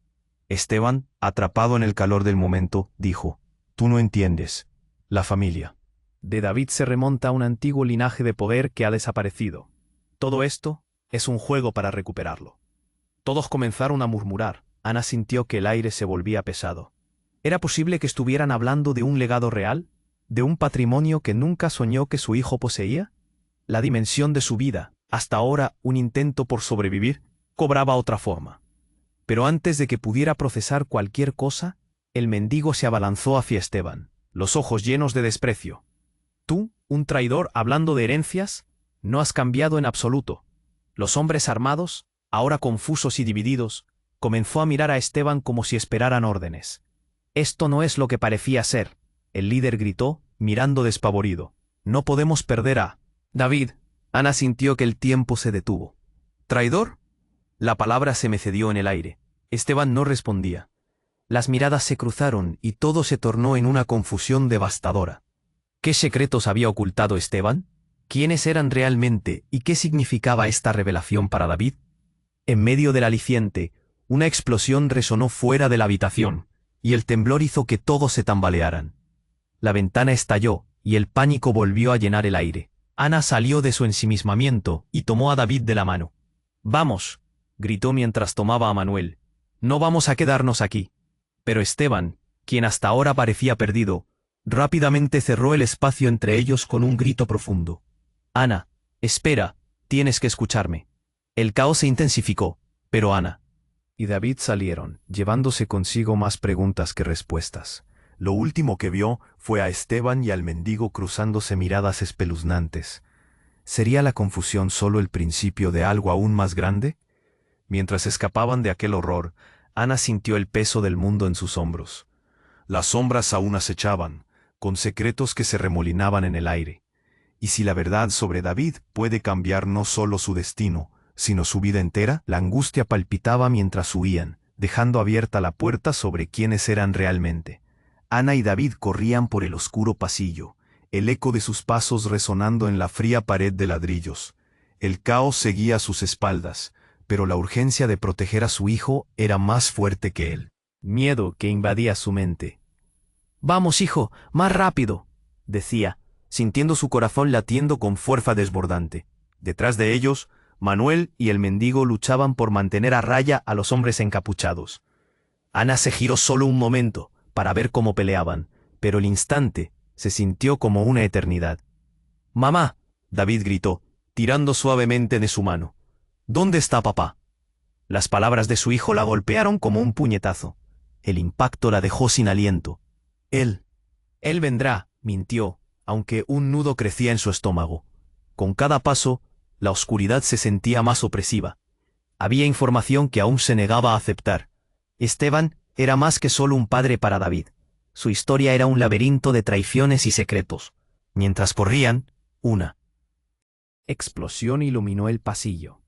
Esteban, atrapado en el calor del momento, dijo, «Tú no entiendes. La familia de David se remonta a un antiguo linaje de poder que ha desaparecido. Todo esto es un juego para recuperarlo». Todos comenzaron a murmurar. Ana sintió que el aire se volvía pesado. ¿Era posible que estuvieran hablando de un legado real? ¿De un patrimonio que nunca soñó que su hijo poseía? La dimensión de su vida, hasta ahora un intento por sobrevivir, cobraba otra forma. Pero antes de que pudiera procesar cualquier cosa, el mendigo se abalanzó hacia Esteban, los ojos llenos de desprecio. «Tú, un traidor hablando de herencias, no has cambiado en absoluto». Los hombres armados, ahora confusos y divididos, comenzó a mirar a Esteban como si esperaran órdenes. «Esto no es lo que parecía ser», el líder gritó, mirando despavorido. «No podemos perder a David». Ana sintió que el tiempo se detuvo. «¿Traidor?». La palabra se mecedió en el aire. Esteban no respondía. Las miradas se cruzaron y todo se tornó en una confusión devastadora. ¿Qué secretos había ocultado Esteban? ¿Quiénes eran realmente y qué significaba esta revelación para David? En medio del aliciente, una explosión resonó fuera de la habitación, y el temblor hizo que todos se tambalearan. La ventana estalló, y el pánico volvió a llenar el aire. Ana salió de su ensimismamiento y tomó a David de la mano. «Vamos», gritó mientras tomaba a Manuel. «No vamos a quedarnos aquí». Pero Esteban, quien hasta ahora parecía perdido, rápidamente cerró el espacio entre ellos con un grito profundo. «Ana, espera, tienes que escucharme». El caos se intensificó, pero Ana y David salieron, llevándose consigo más preguntas que respuestas. Lo último que vio fue a Esteban y al mendigo cruzándose miradas espeluznantes. ¿Sería la confusión solo el principio de algo aún más grande? Mientras escapaban de aquel horror, Ana sintió el peso del mundo en sus hombros. Las sombras aún acechaban, con secretos que se remolinaban en el aire. Y si la verdad sobre David puede cambiar no solo su destino, sino su vida entera, la angustia palpitaba mientras huían, dejando abierta la puerta sobre quiénes eran realmente. Ana y David corrían por el oscuro pasillo, el eco de sus pasos resonando en la fría pared de ladrillos. El caos seguía a sus espaldas, pero la urgencia de proteger a su hijo era más fuerte que él. Miedo que invadía su mente. «Vamos, hijo, más rápido», decía, sintiendo su corazón latiendo con fuerza desbordante. Detrás de ellos, Manuel y el mendigo luchaban por mantener a raya a los hombres encapuchados. Ana se giró solo un momento para ver cómo peleaban, pero el instante se sintió como una eternidad. «Mamá», David gritó, tirando suavemente de su mano. «¿Dónde está papá?». Las palabras de su hijo la golpearon como un puñetazo. El impacto la dejó sin aliento. Él vendrá», mintió, aunque un nudo crecía en su estómago. Con cada paso, la oscuridad se sentía más opresiva. Había información que aún se negaba a aceptar. Esteban era más que solo un padre para David. Su historia era un laberinto de traiciones y secretos. Mientras corrían, una explosión iluminó el pasillo.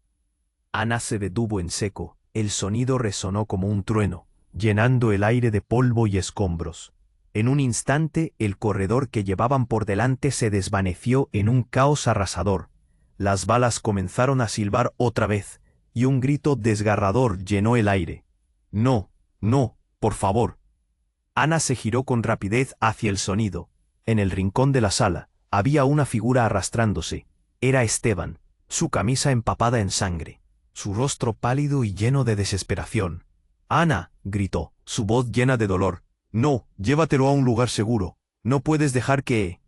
Ana se detuvo en seco. El sonido resonó como un trueno, llenando el aire de polvo y escombros. En un instante, el corredor que llevaban por delante se desvaneció en un caos arrasador. Las balas comenzaron a silbar otra vez, y un grito desgarrador llenó el aire. «No, no, por favor». Ana se giró con rapidez hacia el sonido. En el rincón de la sala, había una figura arrastrándose. Era Esteban, su camisa empapada en sangre, su rostro pálido y lleno de desesperación. Ana, gritó, su voz llena de dolor. No, llévatelo a un lugar seguro. No puedes dejar que...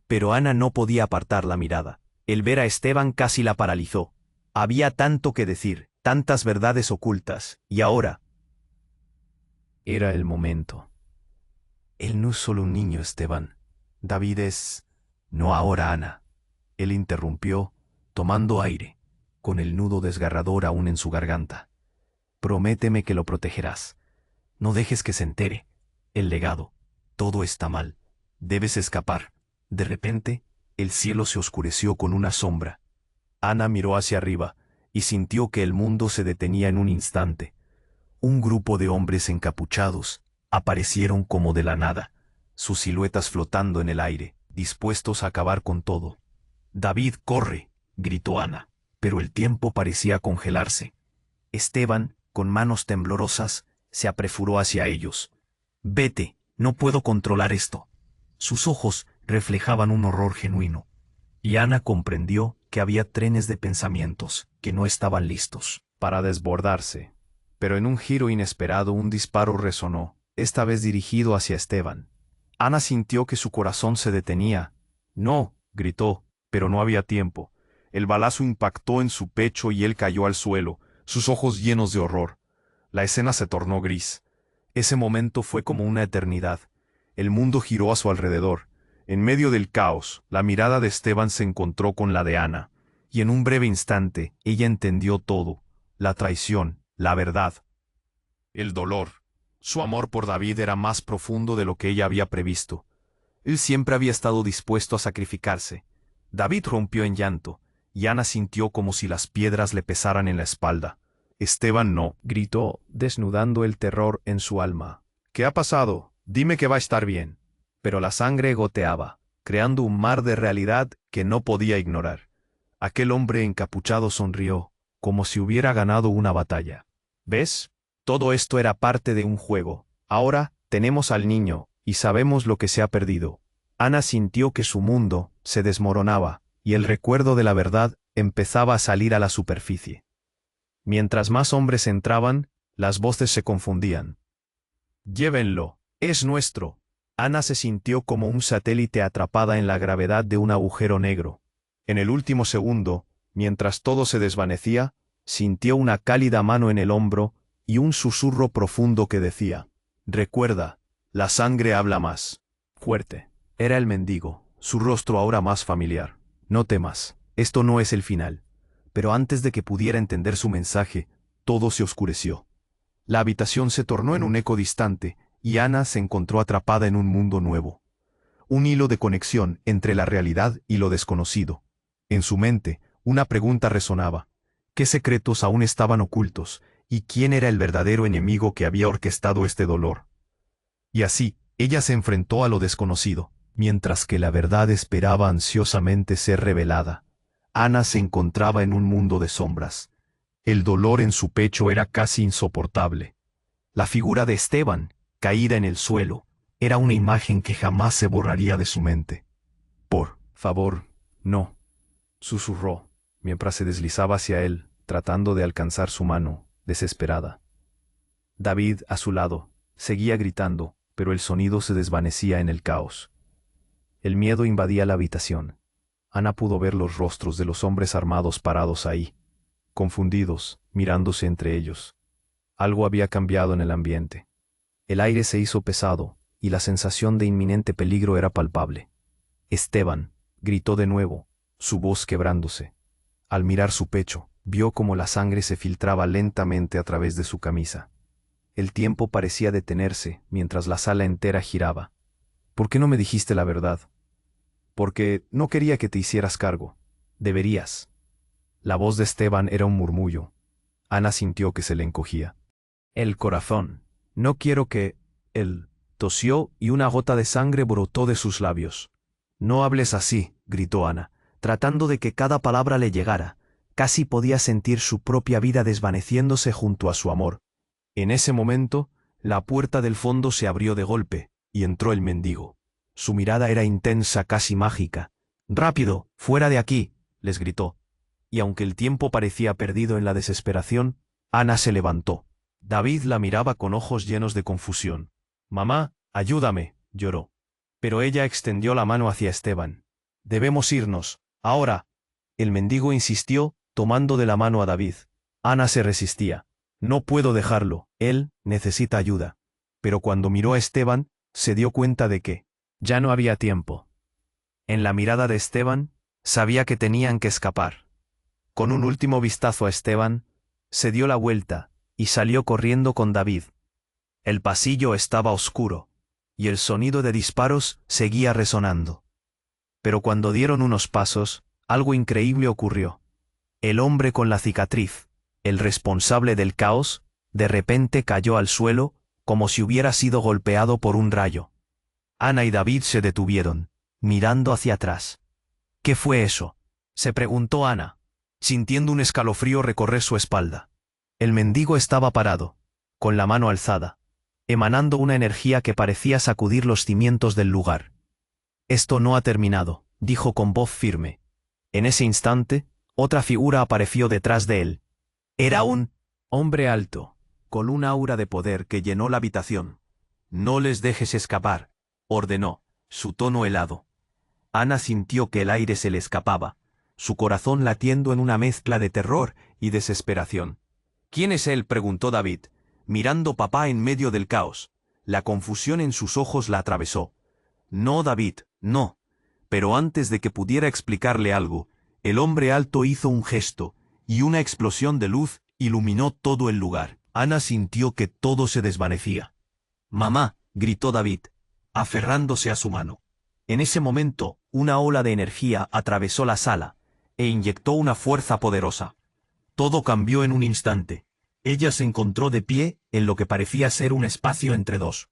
Pero Ana no podía apartar la mirada. El ver a Esteban casi la paralizó. Había tanto que decir, tantas verdades ocultas, y ahora... Era el momento. Él no es solo un niño, Esteban. David es... No ahora, Ana. Él interrumpió, tomando aire, con el nudo desgarrador aún en su garganta. Prométeme que lo protegerás. No dejes que se entere. El legado. Todo está mal. Debes escapar. De repente, el cielo se oscureció con una sombra. Ana miró hacia arriba y sintió que el mundo se detenía en un instante. Un grupo de hombres encapuchados aparecieron como de la nada, sus siluetas flotando en el aire, dispuestos a acabar con todo. «David, corre», gritó Ana, pero el tiempo parecía congelarse. Esteban, con manos temblorosas, se apresuró hacia ellos. «Vete, no puedo controlar esto». Sus ojos reflejaban un horror genuino. Y Ana comprendió que había trenes de pensamientos que no estaban listos para desbordarse. Pero en un giro inesperado un disparo resonó, esta vez dirigido hacia Esteban. Ana sintió que su corazón se detenía. «No», gritó, pero no había tiempo. El balazo impactó en su pecho y él cayó al suelo, sus ojos llenos de horror. La escena se tornó gris. Ese momento fue como una eternidad. El mundo giró a su alrededor. En medio del caos, la mirada de Esteban se encontró con la de Ana, y en un breve instante ella entendió todo: la traición, la verdad, el dolor. Su amor por David era más profundo de lo que ella había previsto. Él siempre había estado dispuesto a sacrificarse. David rompió en llanto, y Ana sintió como si las piedras le pesaran en la espalda. Esteban no, gritó, desnudando el terror en su alma. «¿Qué ha pasado? Dime que va a estar bien». Pero la sangre goteaba, creando un mar de realidad que no podía ignorar. Aquel hombre encapuchado sonrió, como si hubiera ganado una batalla. «¿Ves? Todo esto era parte de un juego. Ahora tenemos al niño, y sabemos lo que se ha perdido». Ana sintió que su mundo se desmoronaba, y el recuerdo de la verdad empezaba a salir a la superficie. Mientras más hombres entraban, las voces se confundían. «Llévenlo, es nuestro». Ana se sintió como un satélite atrapada en la gravedad de un agujero negro. En el último segundo, mientras todo se desvanecía, sintió una cálida mano en el hombro y un susurro profundo que decía: «Recuerda, la sangre habla más fuerte». Era el mendigo, su rostro ahora más familiar. «No temas, esto no es el final». Pero antes de que pudiera entender su mensaje, todo se oscureció. La habitación se tornó en un eco distante, y Ana se encontró atrapada en un mundo nuevo. Un hilo de conexión entre la realidad y lo desconocido. En su mente, una pregunta resonaba: ¿qué secretos aún estaban ocultos? ¿Y quién era el verdadero enemigo que había orquestado este dolor? Y así, ella se enfrentó a lo desconocido, mientras que la verdad esperaba ansiosamente ser revelada. Ana se encontraba en un mundo de sombras. El dolor en su pecho era casi insoportable. La figura de Esteban, caída en el suelo, era una imagen que jamás se borraría de su mente. «Por favor, no», susurró, mientras se deslizaba hacia él, tratando de alcanzar su mano, desesperada. David, a su lado, seguía gritando, pero el sonido se desvanecía en el caos. El miedo invadía la habitación. Ana pudo ver los rostros de los hombres armados parados ahí, confundidos, mirándose entre ellos. Algo había cambiado en el ambiente. El aire se hizo pesado, y la sensación de inminente peligro era palpable. «Esteban», gritó de nuevo, su voz quebrándose. Al mirar su pecho, vio como la sangre se filtraba lentamente a través de su camisa. El tiempo parecía detenerse mientras la sala entera giraba. «¿Por qué no me dijiste la verdad?» «Porque no quería que te hicieras cargo. Deberías». La voz de Esteban era un murmullo. Ana sintió que se le encogía el corazón. «No quiero que...» Él tosió y una gota de sangre brotó de sus labios. «No hables así», gritó Ana, tratando de que cada palabra le llegara. Casi podía sentir su propia vida desvaneciéndose junto a su amor. En ese momento, la puerta del fondo se abrió de golpe, y entró el mendigo. Su mirada era intensa, casi mágica. «¡Rápido, fuera de aquí!», les gritó. Y aunque el tiempo parecía perdido en la desesperación, Ana se levantó. David la miraba con ojos llenos de confusión. «Mamá, ayúdame», lloró. Pero ella extendió la mano hacia Esteban. «Debemos irnos, ahora». El mendigo insistió, tomando de la mano a David. Ana se resistía. «No puedo dejarlo, él necesita ayuda». Pero cuando miró a Esteban, se dio cuenta de que ya no había tiempo. En la mirada de Esteban, sabía que tenían que escapar. Con un último vistazo a Esteban, se dio la vuelta y salió corriendo con David. El pasillo estaba oscuro, y el sonido de disparos seguía resonando. Pero cuando dieron unos pasos, algo increíble ocurrió. El hombre con la cicatriz, el responsable del caos, de repente cayó al suelo, como si hubiera sido golpeado por un rayo. Ana y David se detuvieron, mirando hacia atrás. «¿Qué fue eso?», se preguntó Ana, sintiendo un escalofrío recorrer su espalda. El mendigo estaba parado, con la mano alzada, emanando una energía que parecía sacudir los cimientos del lugar. «Esto no ha terminado», dijo con voz firme. En ese instante, otra figura apareció detrás de él. Era un hombre alto, con un aura de poder que llenó la habitación. «No les dejes escapar», ordenó, su tono helado. Ana sintió que el aire se le escapaba, su corazón latiendo en una mezcla de terror y desesperación. «¿Quién es él?», preguntó David, mirando papá en medio del caos. La confusión en sus ojos la atravesó. «No, David, no». Pero antes de que pudiera explicarle algo, el hombre alto hizo un gesto, y una explosión de luz iluminó todo el lugar. Ana sintió que todo se desvanecía. «Mamá», gritó David, aferrándose a su mano. En ese momento, una ola de energía atravesó la sala, e inyectó una fuerza poderosa. Todo cambió en un instante. Ella se encontró de pie en lo que parecía ser un espacio entre dos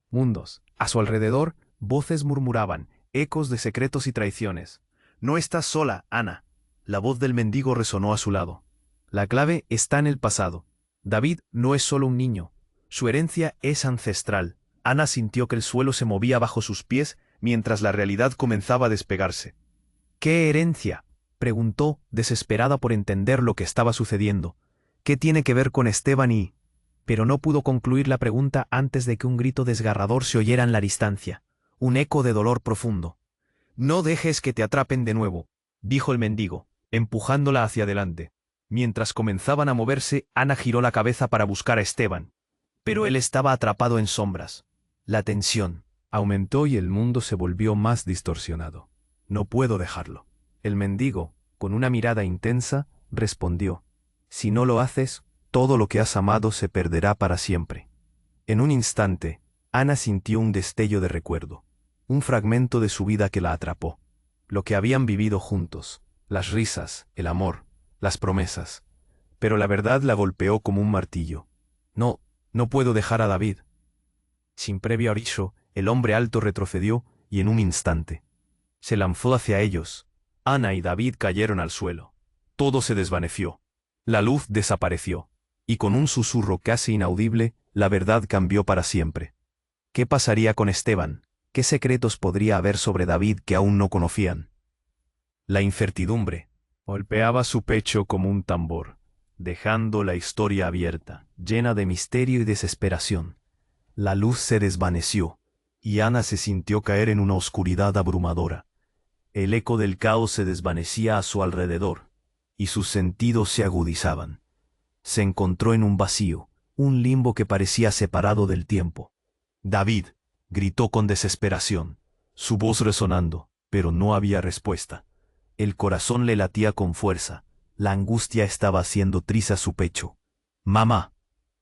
mundos. A su alrededor, voces murmuraban, ecos de secretos y traiciones. «No estás sola, Ana». La voz del mendigo resonó a su lado. «La clave está en el pasado. David no es solo un niño. Su herencia es ancestral». Ana sintió que el suelo se movía bajo sus pies mientras la realidad comenzaba a despegarse. «¿Qué herencia?», preguntó, desesperada por entender lo que estaba sucediendo. «¿Qué tiene que ver con Esteban y...?» Pero no pudo concluir la pregunta antes de que un grito desgarrador se oyera en la distancia, un eco de dolor profundo. «No dejes que te atrapen de nuevo», dijo el mendigo, empujándola hacia adelante. Mientras comenzaban a moverse, Ana giró la cabeza para buscar a Esteban. Pero él estaba atrapado en sombras. La tensión aumentó y el mundo se volvió más distorsionado. «No puedo dejarlo». El mendigo, con una mirada intensa, respondió: «Si no lo haces, todo lo que has amado se perderá para siempre». En un instante, Ana sintió un destello de recuerdo, un fragmento de su vida que la atrapó. Lo que habían vivido juntos, las risas, el amor, las promesas. Pero la verdad la golpeó como un martillo. No puedo dejar a David». Sin previo aviso, el hombre alto retrocedió y en un instante se lanzó hacia ellos. Ana y David cayeron al suelo. Todo se desvaneció. La luz desapareció. Y con un susurro casi inaudible, la verdad cambió para siempre. ¿Qué pasaría con Esteban? ¿Qué secretos podría haber sobre David que aún no conocían? La incertidumbre golpeaba su pecho como un tambor, dejando la historia abierta, llena de misterio y desesperación. La luz se desvaneció, y Ana se sintió caer en una oscuridad abrumadora. El eco del caos se desvanecía a su alrededor, y sus sentidos se agudizaban. Se encontró en un vacío, un limbo que parecía separado del tiempo. «David», gritó con desesperación, su voz resonando, pero no había respuesta. El corazón le latía con fuerza, la angustia estaba haciendo trizas su pecho. «Mamá,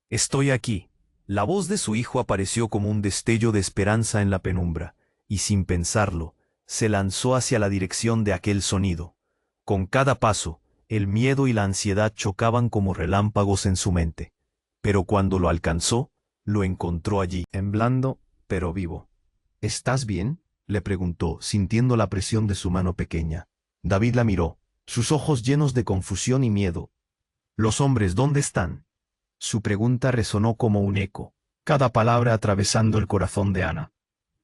estoy aquí». La voz de su hijo apareció como un destello de esperanza en la penumbra, y sin pensarlo, se lanzó hacia la dirección de aquel sonido. Con cada paso, el miedo y la ansiedad chocaban como relámpagos en su mente. Pero cuando lo alcanzó, lo encontró allí, temblando, pero vivo. «¿Estás bien?», le preguntó, sintiendo la presión de su mano pequeña. David la miró, sus ojos llenos de confusión y miedo. «¿Los hombres dónde están?». Su pregunta resonó como un eco, cada palabra atravesando el corazón de Ana.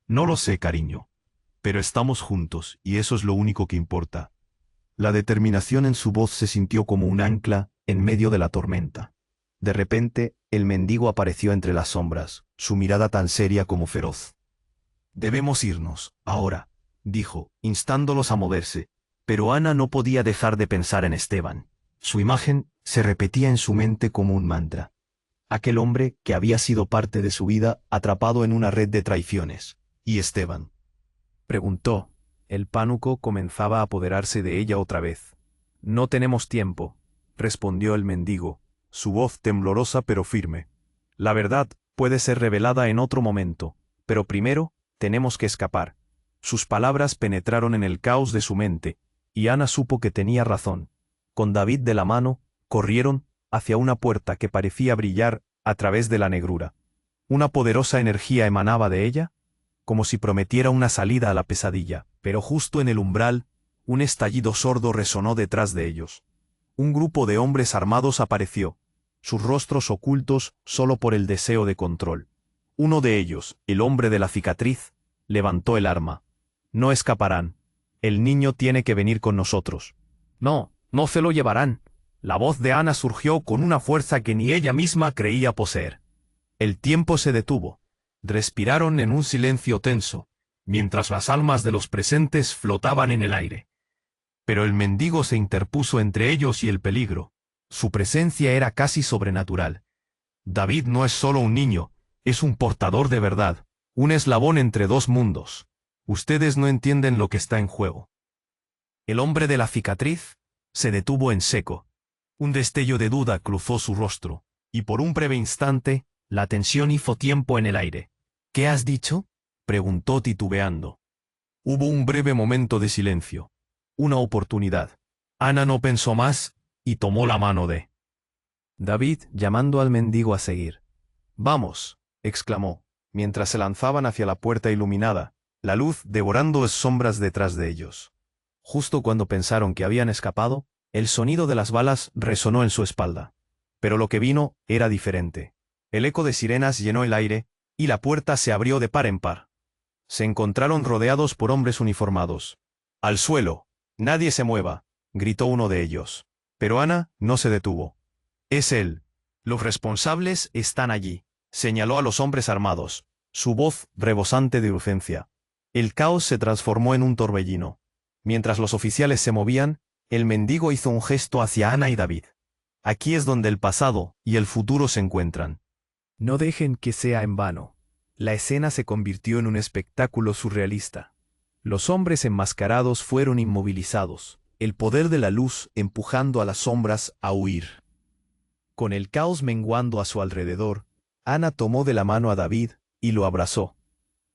«No lo sé, cariño. Pero estamos juntos, y eso es lo único que importa». La determinación en su voz se sintió como un ancla en medio de la tormenta. De repente, El mendigo apareció entre las sombras, su mirada tan seria como feroz. «Debemos irnos, ahora», dijo, instándolos a moverse. Pero Ana no podía dejar de pensar en Esteban. Su imagen se repetía en su mente como un mantra. Aquel hombre que había sido parte de su vida atrapado en una red de traiciones. ¿Y Esteban?, preguntó. El pánico comenzaba a apoderarse de ella otra vez. «No tenemos tiempo», respondió el mendigo, su voz temblorosa pero firme. «La verdad puede ser revelada en otro momento, pero primero tenemos que escapar». Sus palabras penetraron en el caos de su mente, y Ana supo que tenía razón. Con David de la mano, corrieron hacia una puerta que parecía brillar a través de la negrura. Una poderosa energía emanaba de ella, como si prometiera una salida a la pesadilla, pero justo en el umbral, un estallido sordo resonó detrás de ellos. Un grupo de hombres armados apareció, sus rostros ocultos solo por el deseo de control. Uno de ellos, el hombre de la cicatriz, levantó el arma. «No escaparán. El niño tiene que venir con nosotros». «No, no se lo llevarán». La voz de Ana surgió con una fuerza que ni ella misma creía poseer. El tiempo se detuvo. Respiraron en un silencio tenso, mientras las almas de los presentes flotaban en el aire. Pero el mendigo se interpuso entre ellos y el peligro. Su presencia era casi sobrenatural. David no es solo un niño, es un portador de verdad, un eslabón entre dos mundos. Ustedes no entienden lo que está en juego. El hombre de la cicatriz se detuvo en seco. Un destello de duda cruzó su rostro, y por un breve instante, la tensión hizo tiempo en el aire. «¿Qué has dicho?», preguntó titubeando. Hubo un breve momento de silencio. Una oportunidad. Ana no pensó más, y tomó la mano de David, llamando al mendigo a seguir. «Vamos», exclamó, mientras se lanzaban hacia la puerta iluminada, la luz devorando las sombras detrás de ellos. Justo cuando pensaron que habían escapado, el sonido de las balas resonó en su espalda. Pero lo que vino era diferente. El eco de sirenas llenó el aire, y la puerta se abrió de par en par. Se encontraron rodeados por hombres uniformados. «¡Al suelo! ¡Nadie se mueva!», gritó uno de ellos. Pero Ana no se detuvo. «Es él. Los responsables están allí», señaló a los hombres armados, su voz rebosante de urgencia. El caos se transformó en un torbellino. Mientras los oficiales se movían, el mendigo hizo un gesto hacia Ana y David. «Aquí es donde el pasado y el futuro se encuentran. No dejen que sea en vano». La escena se convirtió en un espectáculo surrealista. Los hombres enmascarados fueron inmovilizados, el poder de la luz empujando a las sombras a huir. Con el caos menguando a su alrededor, Ana tomó de la mano a David y lo abrazó.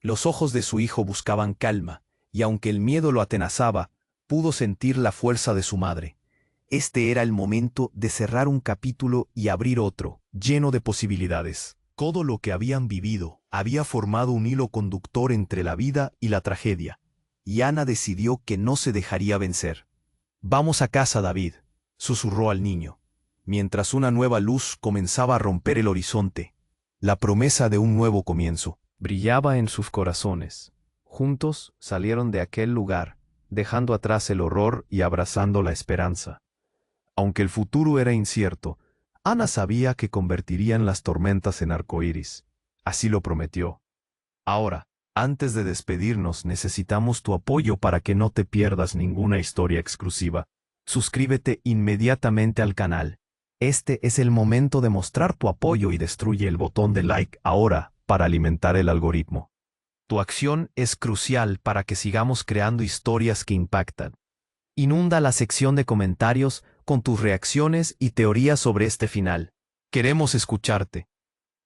Los ojos de su hijo buscaban calma, y aunque el miedo lo atenazaba, pudo sentir la fuerza de su madre. Este era el momento de cerrar un capítulo y abrir otro, lleno de posibilidades. Todo lo que habían vivido había formado un hilo conductor entre la vida y la tragedia, y Ana decidió que no se dejaría vencer. «Vamos a casa, David», susurró al niño, mientras una nueva luz comenzaba a romper el horizonte. La promesa de un nuevo comienzo brillaba en sus corazones. Juntos salieron de aquel lugar, dejando atrás el horror y abrazando la esperanza. Aunque el futuro era incierto, Ana sabía que convertirían las tormentas en arcoíris. Así lo prometió. Ahora, antes de despedirnos, necesitamos tu apoyo para que no te pierdas ninguna historia exclusiva. Suscríbete inmediatamente al canal. Este es el momento de mostrar tu apoyo y destruye el botón de like ahora para alimentar el algoritmo. Tu acción es crucial para que sigamos creando historias que impactan. Inunda la sección de comentarios con tus reacciones y teorías sobre este final. Queremos escucharte.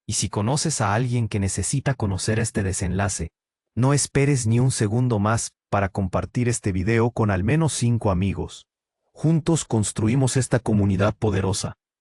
Y si conoces a alguien que necesita conocer este desenlace, no esperes ni un segundo más para compartir este video con al menos 5 amigos. Juntos construimos esta comunidad poderosa.